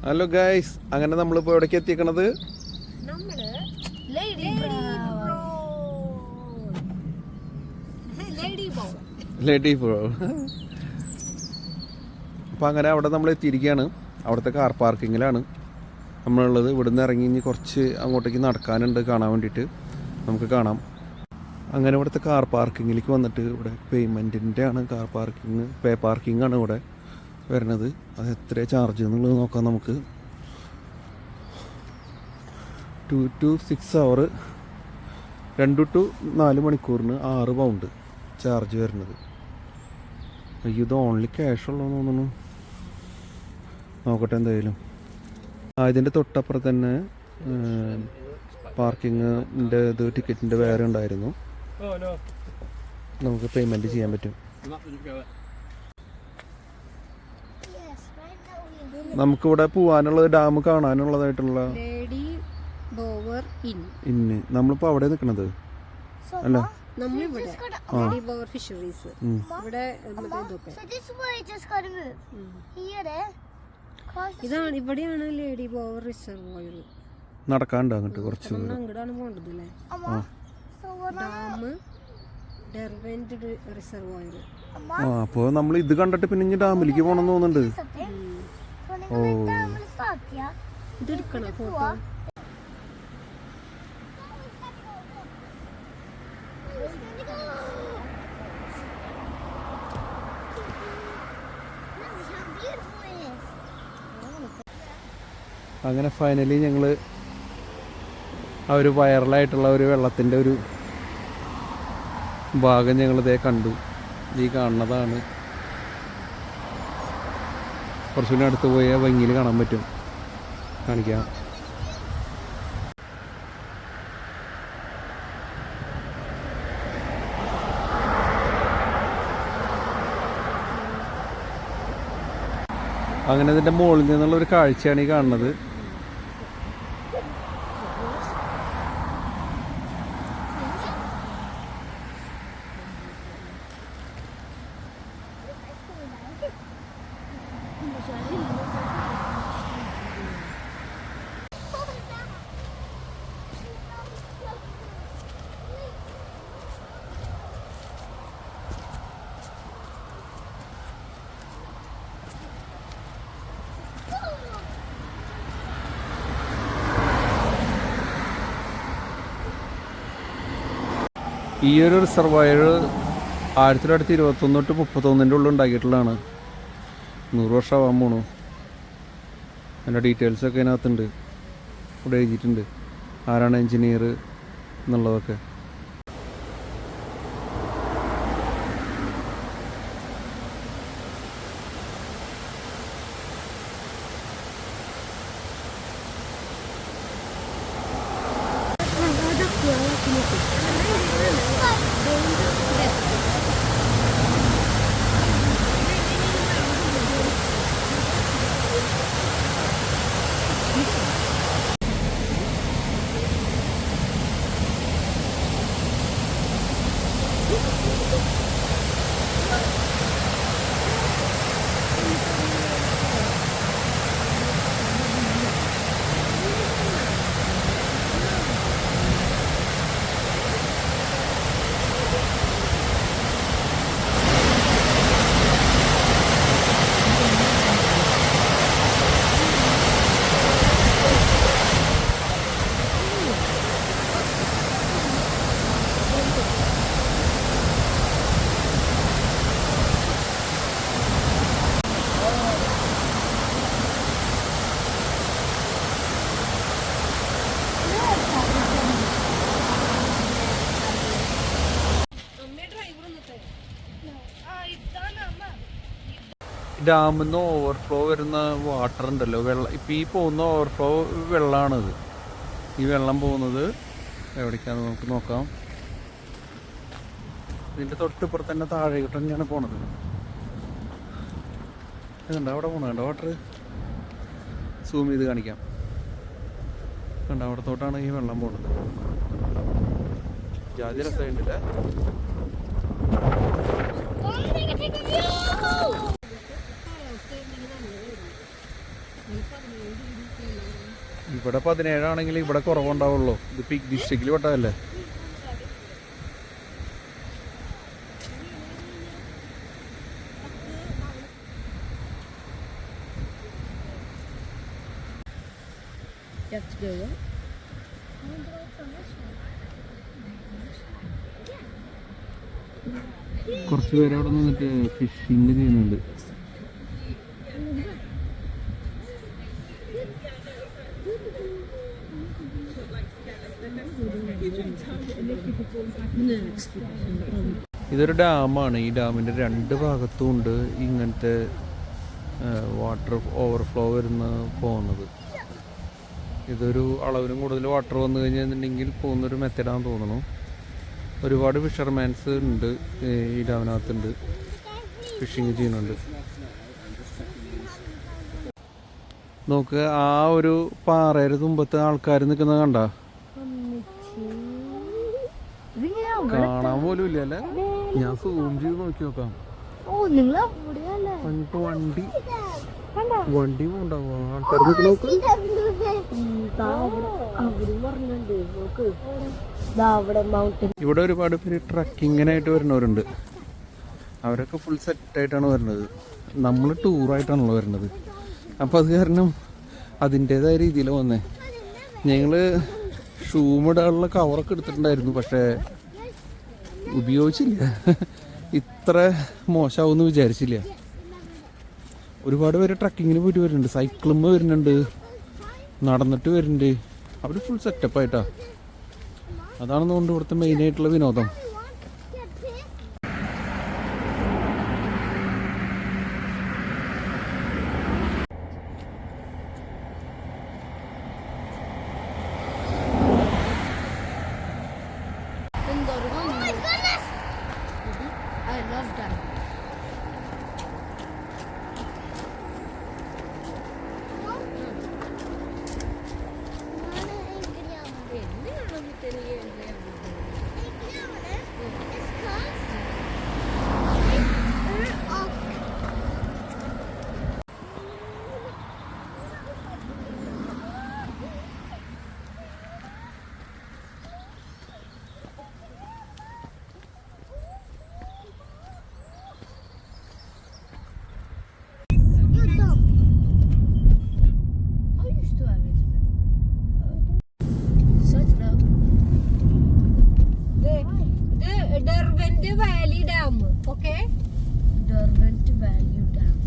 Hello guys, അങ്ങനെ നമ്മളിപ്പോ എവിടേക്ക് എത്തിക്കണത്? Lady bro. അപ്പൊ അങ്ങനെ അവിടെ നമ്മൾ എത്തിയിരിക്കുകയാണ്. അവിടുത്തെ കാർ പാർക്കിങ്ങിലാണ് നമ്മളുള്ളത്. ഇവിടുന്ന് ഇറങ്ങി ഇനി കുറച്ച് അങ്ങോട്ടേക്ക് നടക്കാനുണ്ട്, കാണാൻ വേണ്ടിയിട്ട്. നമുക്ക് കാണാം. അങ്ങനെ ഇവിടുത്തെ കാർ പാർക്കിങ്ങിലേക്ക് വന്നിട്ട് ഇവിടെ പേയ്മെൻറ്റിൻ്റെ ആണ് കാർ പാർക്കിങ്, പേ പാർക്കിംഗ് ആണ് ഇവിടെ വരുന്നത്. അത് എത്ര ചാർജ് എന്നുള്ളത് നോക്കാം നമുക്ക്. 2 to 6 hour, 2 to 4 മണിക്കൂറിന് 6 പൗണ്ട് ചാർജ് വരുന്നത്. അയ്യോ, ഇത് ഓൺലി ക്യാഷ് ഉള്ളതെന്ന് തോന്നുന്നു. നോക്കട്ടെ എന്തായാലും. ഇതിൻ്റെ തൊട്ടപ്പുറത്ത് തന്നെ പാർക്കിങ്ങിൻ്റെ ഇത് ടിക്കറ്റിൻ്റെ വേറെ ഉണ്ടായിരുന്നു. നമുക്ക് പേയ്മെൻറ്റ് ചെയ്യാൻ പറ്റും. നമുക്കിവിടെ പോവാനുള്ളത് ഡാം കാണാനുള്ളതായിട്ടുള്ള ഇന്ന് നമ്മളിപ്പോൾ അവിടെ നിൽക്കണത് അല്ല, ഇതാണ്, ഇവിടെയാണ് ലേഡി ബോവർ റിസർവോയർ. നടക്കാണ്ട് അങ്ങോട്ട് കുറച്ച് അങ്ങോട്ടാണ് പോകേണ്ടത് അല്ലേ? Dam Derwent reservoir. അപ്പോൾ നമ്മൾ ഇത് കണ്ടിട്ട് പിന്നെ ഇനി ഡാമിലേക്ക് പോകണം തോന്നുന്നുണ്ട്. ഓ, ഇതെടുക്കണോ ഫോട്ടോ? അങ്ങനെ ഫൈനലി ഞങ്ങൾ ആ ഒരു വൈറലായിട്ടുള്ള ഒരു വെള്ളത്തിൻ്റെ ഒരു ഭാഗം ഞങ്ങളിതേ കണ്ടു. ഈ കാണുന്നതാണ്. കുറച്ചുകൂടി അടുത്ത് പോയാൽ ഭംഗിയിൽ കാണാൻ പറ്റും. കാണിക്കാം. അങ്ങനെ ഇതിൻ്റെ മുകളിൽ നിന്നുള്ള ഒരു കാഴ്ചയാണ് ഈ കാണുന്നത്. ഈ ഒരു റിസർവോയർ 1921 തൊട്ട് 1931 ഉള്ളിൽ ഉണ്ടാക്കിയിട്ടുള്ളതാണ്. 100 വർഷം ആവാൻ പോണു. അതിൻ്റെ ഡീറ്റെയിൽസൊക്കെ അതിനകത്തുണ്ട്. ഇവിടെ എഴുതിയിട്ടുണ്ട് ആരാണ് എൻജിനീയർ എന്നുള്ളതൊക്കെ. ഡാമിൽ നിന്ന് ഓവർഫ്ലോ വരുന്ന വാട്ടർ ഉണ്ടല്ലോ, വെള്ളം. ഇപ്പം ഈ പോകുന്ന ഓവർഫ്ലോ വെള്ളമാണിത്. ഈ വെള്ളം പോകുന്നത് എവിടേക്കാണെന്ന് നമുക്ക് നോക്കാം. ഇതിൻ്റെ തൊട്ടിപ്പുറത്ത് തന്നെ താഴേക്ക് തന്നെയാണ് പോണത്. ഇതുണ്ടോ അവിടെ പോകണുണ്ടോ വാട്ടർ? സൂം ചെയ്ത് കാണിക്കാം. കണ്ടോ, അവിടത്തോട്ടാണ് ഈ വെള്ളം പോണത്. ജാതി രസമുണ്ടല്ലേ. ഇവിടെ 17 ആണെങ്കിൽ ഇവിടെ കുറവുണ്ടാവുള്ളൂ. ഇത് പീക്ക് ഡിസ്ട്രിക്റ്റിൽ പെട്ടതല്ലേ. കുറച്ച് പേര് അവിടെ നിന്നിട്ട് ഫിഷിങ് ചെയ്യുന്നുണ്ട്. ഇതൊരു ഡാമാണ്. ഈ ഡാമിൻ്റെ 2 ഭാഗത്തും ഉണ്ട് ഇങ്ങനത്തെ വാട്ടർ ഓവർഫ്ലോ വരുന്ന പോകുന്നത്. ഇതൊരു അളവിനും കൂടുതൽ വാട്ടർ വന്നു കഴിഞ്ഞിട്ടുണ്ടെങ്കിൽ പോകുന്നൊരു മെത്തഡാണെന്ന് തോന്നുന്നു. ഒരുപാട് ഫിഷർമാൻസ് ഉണ്ട് ഈ ഡാമിനകത്തുണ്ട്, ഫിഷിങ് ചെയ്യുന്നുണ്ട്. നോക്ക്, ആ ഒരു പാറയുടെ തുമ്പത്ത് ആൾക്കാർ നിൽക്കുന്നത് കണ്ട, കാണാൻ പോലും ഇല്ല അല്ലേ. ഞാൻ സൂം ചെയ്ത് നോക്കി നോക്കാം. വണ്ടി പോണ്ടാവോ ആൾക്കാർ നോക്ക്. ഇവിടെ ഒരുപാട് പേര് ട്രക്കിങ്ങിനായിട്ട് വരുന്നവരുണ്ട്. അവരൊക്കെ ഫുൾ സെറ്റായിട്ടാണ് വരുന്നത്. നമ്മൾ ടൂറായിട്ടാണല്ലോ വരുന്നത്. അപ്പോൾ അത് കാരണം അതിൻ്റേതായ രീതിയിൽ വന്നേ. ഞങ്ങൾ ഷൂമിടാനുള്ള കവറൊക്കെ എടുത്തിട്ടുണ്ടായിരുന്നു, പക്ഷേ ഉപയോഗിച്ചില്ല. ഇത്ര മോശമാവുമെന്ന് വിചാരിച്ചില്ല. ഒരുപാട് പേര് ട്രക്കിങ്ങിന് പോയിട്ട് വരുന്നുണ്ട്, സൈക്കിളുമ്പോൾ വരുന്നുണ്ട്, നടന്നിട്ട് വരുന്നുണ്ട്. അവർ ഫുൾ സെറ്റപ്പായിട്ടാണ്. അതാണെന്നുകൊണ്ട് ഇവിടുത്തെ മെയിനായിട്ടുള്ള വിനോദം. Derwent Valley Dam, okay? Derwent Valley Dam.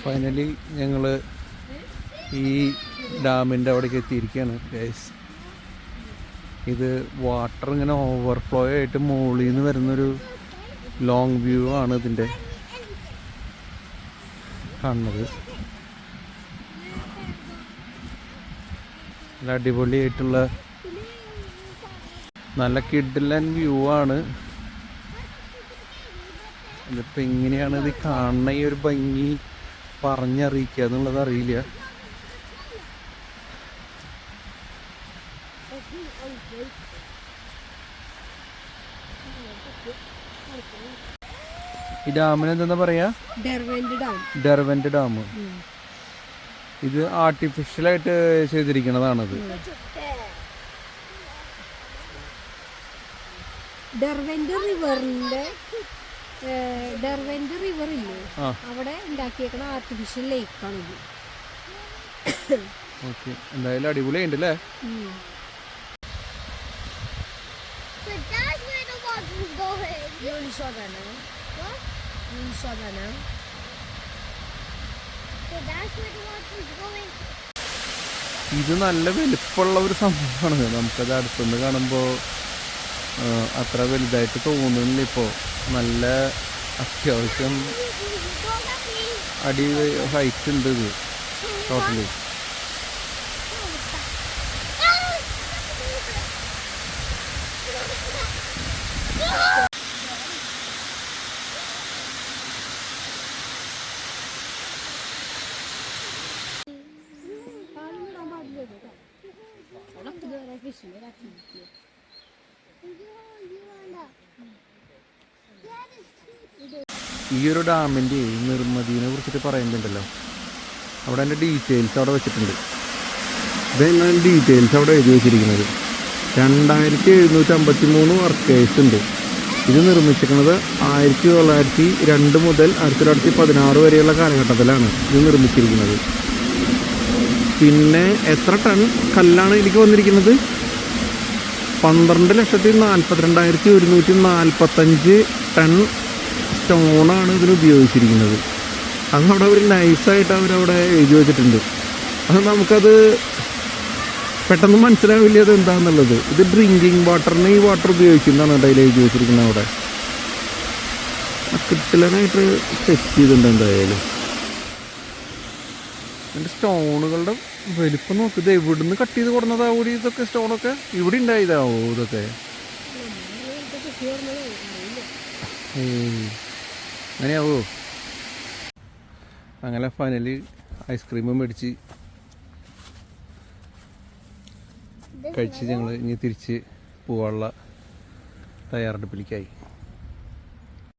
Finally ഞങ്ങൾ ഈ ഡാമിൻ്റെ അവിടേക്ക് എത്തിയിരിക്കുകയാണ് ഗൈസ്. ഇത് വാട്ടർ ഇങ്ങനെ ഓവർഫ്ലോ ആയിട്ട് മുകളിൽ നിന്ന് വരുന്നൊരു ലോങ് വ്യൂ ആണ് ഇതിൻ്റെ കാണുന്നത്. നല്ല അടിപൊളിയായിട്ടുള്ള നല്ല കിഡിലൻ വ്യൂ ആണ്. ഇതിപ്പോൾ എങ്ങനെയാണ് ഇത് കാണുന്ന ഈ ഒരു ഭംഗി പറഞ്ഞറിയിക്കുക എന്നുള്ളത് അറിയില്ല. ഈ ഡാമിന് എന്താ പറയാ? Derwent dam. ഇത് ആർട്ടിഫിഷ്യലായിട്ട് ചെയ്തിരിക്കുന്നതാണത്. ഡെർവെന്റ് റിവർ ഇല്ലേ, അവിടെ ഉണ്ടാക്കിയേക്കണ ആർട്ടിഫിഷ്യൽ ലേക്കാണ് ഇത്. ഓക്കെ, എന്തായാലും അടിപൊളിയുണ്ട് അല്ലേ? saw that now. What? You saw that now. So that's where the water is going. ഇത് നല്ല വലിപ്പമുള്ള ഒരു സംഭവമാണ്. നമുക്കത് അടുത്തുനിന്ന് കാണുമ്പോൾ അത്ര വലുതായിട്ട് തോന്നുന്നില്ല. ഇപ്പോൾ നല്ല അത്യാവശ്യം അടി ഹൈറ്റ് ഉണ്ട് ഇത് ടോട്ടലി. ഈ ഒരു ഡാമിൻ്റെ നിർമ്മിതിനെ കുറിച്ചിട്ട് പറയുന്നുണ്ടല്ലോ, അവിടെ അതിൻ്റെ ഡീറ്റെയിൽസ് അവിടെ വെച്ചിട്ടുണ്ട്. ഇതെന്നാണ് ഡീറ്റെയിൽസ് അവിടെ എഴുതി വെച്ചിരിക്കുന്നത്. 2753 വർക്കേഴ്സ് ഉണ്ട്. ഇത് നിർമ്മിച്ചിരിക്കുന്നത് 1902 മുതൽ 1916 വരെയുള്ള കാലഘട്ടത്തിലാണ് ഇത് നിർമ്മിച്ചിരിക്കുന്നത്. പിന്നെ എത്ര ടൺ കല്ലാണ് ഇതിലേക്ക് വന്നിരിക്കുന്നത്? 12,42,145 ടൺ സ്റ്റോണാണ് ഇതിന് ഉപയോഗിച്ചിരിക്കുന്നത്. അതവിടെ അവർ നൈസായിട്ട് അവരവിടെ എഴുതി വെച്ചിട്ടുണ്ട്. അത് നമുക്കത് പെട്ടെന്ന് മനസ്സിലാവില്ല അത് എന്താണെന്നുള്ളത്. ഇത് ഡ്രിങ്കിങ് വാട്ടറിന് ഈ വാട്ടർ ഉപയോഗിക്കുന്നതാണ് അതിൽ എഴുതി വെച്ചിരിക്കുന്നത്. അവിടെ കിട്ടിലനായിട്ട് സെറ്റ് ചെയ്തിട്ടുണ്ട് എന്തായാലും. എൻ്റെ സ്റ്റോണുകളുടെ വലിപ്പം നോക്ക്. ഇത് എവിടുന്ന് കട്ട് ചെയ്ത് കൊടുക്കുന്നതാവൂടി ഇതൊക്കെ? സ്റ്റോണൊക്കെ ഇവിടെ ഉണ്ടായതാവോ ഇതൊക്കെ? അങ്ങനെയാവോ? അങ്ങനെ ഫൈനലി ഐസ്ക്രീമും മേടിച്ച് കഴിച്ച് ഞങ്ങൾ ഇനി തിരിച്ച് പോകാനുള്ള തയ്യാറെടുപ്പിലേക്കായി.